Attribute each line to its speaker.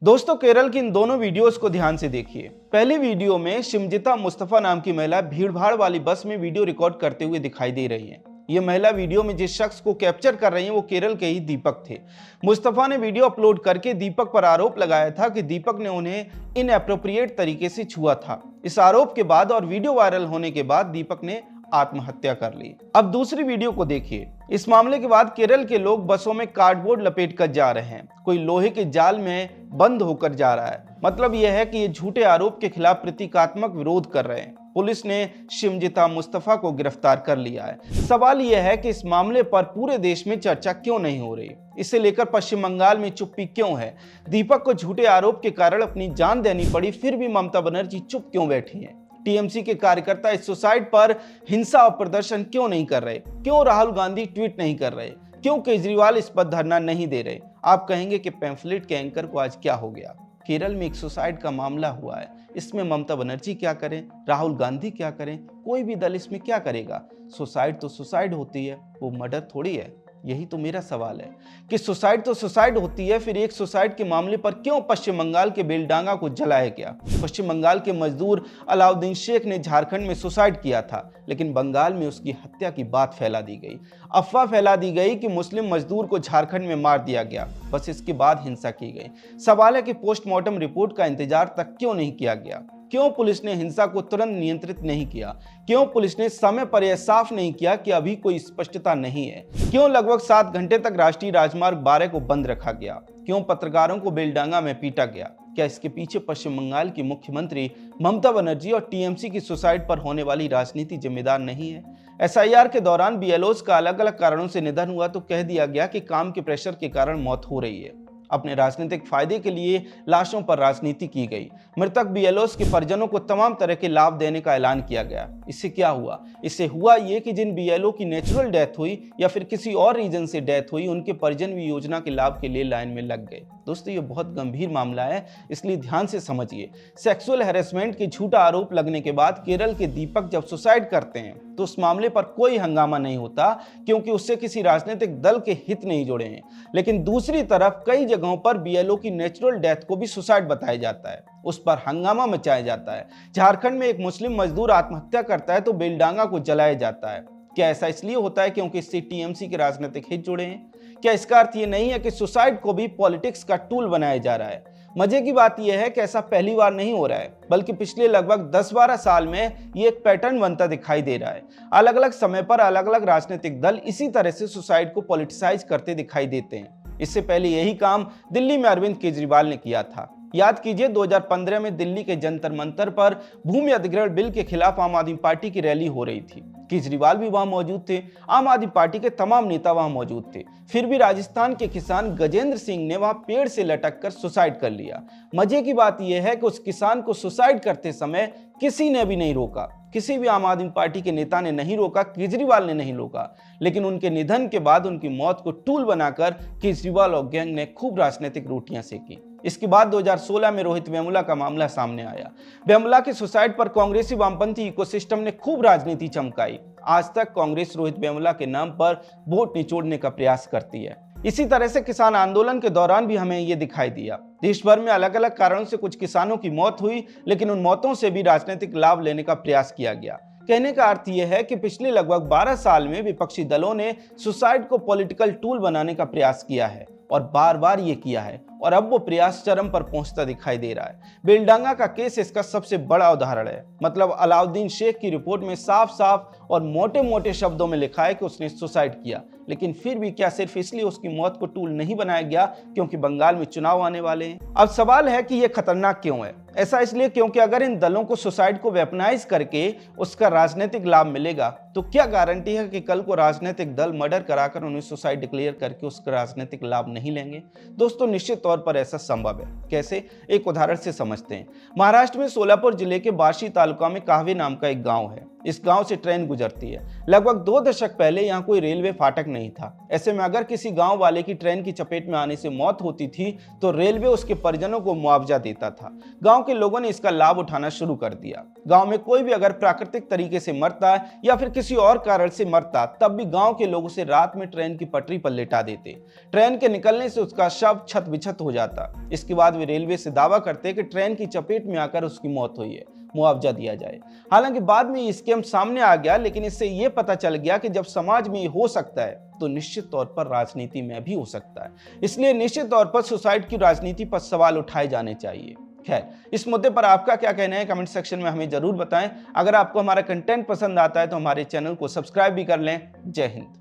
Speaker 1: दोस्तों, केरल की इन दोनों वीडियोस को ध्यान से देखिए। पहली वीडियो में शिमजिता मुस्तफा नाम की महिला भीड़भाड़ वाली बस में वीडियो रिकॉर्ड करते हुए दिखाई दे रही है। ये महिला वीडियो में जिस शख्स को कैप्चर कर रही है वो केरल के ही दीपक थे। मुस्तफा ने वीडियो अपलोड करके दीपक पर आरोप लगाया था कि दीपक ने उन्हें इनएप्रोप्रिएट तरीके से छुआ था। इस आरोप के बाद और वीडियो वायरल होने के बाद दीपक ने आत्महत्या कर ली। अब दूसरी वीडियो को देखिए। इस मामले के बाद केरल के लोग बसों में कार्डबोर्ड लपेट कर जा रहे हैं, कोई लोहे के जाल में बंद होकर जा रहा है। मतलब यह है कि ये झूठे आरोप के खिलाफ प्रतीकात्मक विरोध कर रहे हैं। पुलिस ने शिमजिता मुस्तफा को गिरफ्तार कर लिया है। सवाल यह है कि इस मामले पर पूरे देश में चर्चा क्यों नहीं हो रही, इसे लेकर पश्चिम बंगाल में चुप्पी क्यों है। दीपक को झूठे आरोप के कारण अपनी जान देनी पड़ी, फिर भी ममता बनर्जी चुप क्यों बैठी हैं। टीएमसी के कार्यकर्ता इस सुसाइड पर हिंसा और प्रदर्शन क्यों नहीं कर रहे, क्यों राहुल गांधी ट्वीट नहीं कर रहे, क्यों केजरीवाल इस पर धरना नहीं दे रहे। आप कहेंगे कि पैम्फलेट के एंकर को आज क्या हो गया। केरल में एक सुसाइड का मामला हुआ है, इसमें ममता बनर्जी क्या करें, राहुल गांधी क्या करें, कोई भी दल इसमें क्या करेगा। सुसाइड तो सुसाइड होती है, वो मर्डर थोड़ी है। यही तो मेरा सवाल है कि सुसाइड तो सुसाइड होती है, फिर एक सुसाइड के मामले पर क्यों पश्चिम बंगाल के बेलडांगा को जलाया गया। पश्चिम बंगाल के मजदूर अलाउद्दीन शेख ने झारखंड में सुसाइड किया था, लेकिन बंगाल में उसकी हत्या की बात फैला दी गई। अफवाह फैला दी गई कि मुस्लिम मजदूर को झारखंड में मार दिया गया, बस इसके बाद हिंसा की गई। सवाल है कि पोस्टमार्टम रिपोर्ट का इंतजार तक क्यों नहीं किया गया। क्यों पुलिस ने हिंसा को तुरंत नियंत्रित नहीं किया। क्यों पुलिस ने समय पर यह साफ नहीं किया कि अभी कोई स्पष्टता नहीं है। क्यों लगभग 7 घंटे तक राष्ट्रीय राजमार्ग 12 को बंद रखा गया। क्यों पत्रकारों को बेलडांगा में पीटा गया। क्या इसके पीछे पश्चिम बंगाल की मुख्यमंत्री ममता बनर्जी और टीएमसी की सुसाइड पर होने वाली राजनीति जिम्मेदार नहीं है। एसआईआर के दौरान बीएलओज का अलग अलग कारणों से निधन हुआ तो कह दिया गया कि काम के प्रेशर के कारण मौत हो रही है। अपने राजनीतिक फायदे के लिए लाशों पर राजनीति की गई। मृतक बीएलओज के परिजनों को तमाम तरह के लाभ देने का ऐलान किया गया। इससे क्या हुआ? इससे हुआ ये कि जिन बीएलओ की नेचुरल डेथ हुई या फिर किसी और रीजन से डेथ हुई, उनके परिजन भी योजना के लाभ के लिए लाइन में लग गए। दोस्तों, ये बहुत गंभीर मामला है, इसलिए ध्यान से समझिए। सेक्सुअल हैरेसमेंट के झूठा आरोप लगने के बाद केरल के दीपक जब सुसाइड करते हैं तो उस मामले पर कोई हंगामा नहीं होता, क्योंकि उससे किसी राजनीतिक दल के हित नहीं जुड़े हैं। लेकिन दूसरी तरफ कई जगहों पर बीएलओ की नेचुरल डेथ को भी सुसाइड बताया जाता है, उस पर हंगामा मचाया जाता है। झारखंड में एक मुस्लिम मजदूर आत्महत्या करता है तो बेलडांगा को जलाया जाता है। क्या ऐसा इसलिए होता है क्योंकि इससे टीएमसी के राजनीतिक हित जुड़े हैं? क्या इसका अर्थ ये नहीं है कि सुसाइड को भी पॉलिटिक्स का टूल बनाया जा रहा है? मजे की बात यह है कि ऐसा पहली बार नहीं हो रहा है, बल्कि पिछले लगभग 10-12 साल में ये एक पैटर्न बनता दिखाई दे रहा है। अलग अलग समय पर अलग अलग राजनीतिक दल इसी तरह से सुसाइड को पॉलिटिसाइज करते दिखाई देते हैं। इससे पहले यही काम दिल्ली में अरविंद केजरीवाल ने किया था। याद कीजिए, 2015 में दिल्ली के जंतर मंतर पर भूमि अधिग्रहण बिल के खिलाफ आम आदमी पार्टी की रैली हो रही थी। केजरीवाल भी वहां मौजूद थे, आम आदमी पार्टी के तमाम नेता वहां मौजूद थे। फिर भी राजस्थान के किसान गजेंद्र सिंह ने वहां पेड़ से लटक कर सुसाइड कर लिया। मजे की बात यह है कि उस किसान को सुसाइड करते समय किसी ने भी नहीं रोका, किसी भी आम आदमी पार्टी के नेता ने नहीं रोका, केजरीवाल ने नहीं रोका। लेकिन उनके निधन के बाद उनकी मौत को टूल बनाकर केजरीवाल और गैंग ने खूब राजनीतिक रोटियां सेकी। इसके बाद 2016 में रोहित वेमुला का मामला सामने आया। वेमुला की सुसाइड पर कांग्रेसी वामपंथी इकोसिस्टम ने खूब राजनीति चमकाई। आज तक कांग्रेस रोहित वेमुला के नाम पर वोट निचोड़ने का प्रयास करती है। इसी तरह से किसान आंदोलन के दौरान भी हमें ये दिखाई दिया। देश भर में अलग अलग कारणों से कुछ किसानों की मौत हुई, लेकिन उन मौतों से भी राजनीतिक लाभ लेने का प्रयास किया गया। कहने का अर्थ यह है कि पिछले लगभग 12 साल में विपक्षी दलों ने सुसाइड को पॉलिटिकल टूल बनाने का प्रयास किया है और बार बार ये किया है, और अब वो प्रयास चरम पर पहुंचता दिखाई दे रहा है। बेलडांगा का केस इसका सबसे बड़ा उदाहरण है। मतलब अलाउद्दीन शेख की रिपोर्ट में साफ साफ और मोटे मोटे शब्दों में लिखा है कि उसने सुसाइड किया, लेकिन फिर भी क्या सिर्फ इसलिए उसकी मौत को टूल नहीं बनाया गया क्योंकि बंगाल में चुनाव आने वाले हैं? अब सवाल है कि यह खतरनाक क्यों है। ऐसा इसलिए क्योंकि अगर इन दलों को सुसाइड को वेपनाइज करके उसका राजनीतिक लाभ मिलेगा तो क्या गारंटी है कि कल को राजनीतिक दल मर्डर कराकर उन्हें सुसाइड डिक्लेयर करके उसका राजनीतिक लाभ नहीं लेंगे? दोस्तों, निश्चित तौर पर ऐसा संभव है। कैसे? एक उदाहरण से समझते हैं। महाराष्ट्र में सोलापुर जिले के बार्शी तालुका में काहवे नाम का एक गांव है। इस गांव से ट्रेन गुजरती है। लगभग 2 दशक पहले यहाँ कोई रेलवे फाटक नहीं था। ऐसे में अगर किसी गांव वाले की ट्रेन की चपेट में आने से मौत होती थी तो रेलवे उसके परिजनों को मुआवजा देता था। गांव के लोगों ने इसका लाभ उठाना शुरू कर दिया। गांव में कोई भी अगर प्राकृतिक तरीके से मरता या फिर किसी और कारण से मरता, तब भी गांव के लोग उसे रात में ट्रेन की पटरी पर लेटा देते। ट्रेन के निकलने से उसका शव छत बिछत हो जाता। इसके बाद वे रेलवे से दावा करते कि ट्रेन की चपेट में आकर उसकी मौत हुई है, मुआवजा दिया जाए। हालांकि बाद में ये स्कैम सामने आ गया, लेकिन इससे ये पता चल गया कि जब समाज में ये हो सकता है तो निश्चित तौर पर राजनीति में भी हो सकता है। इसलिए निश्चित तौर पर सुसाइड की राजनीति पर सवाल उठाए जाने चाहिए। खैर, इस मुद्दे पर आपका क्या कहना है कमेंट सेक्शन में हमें जरूर बताएं। अगर आपको हमारा कंटेंट पसंद आता है तो हमारे चैनल को सब्सक्राइब भी कर लें। जय हिंद।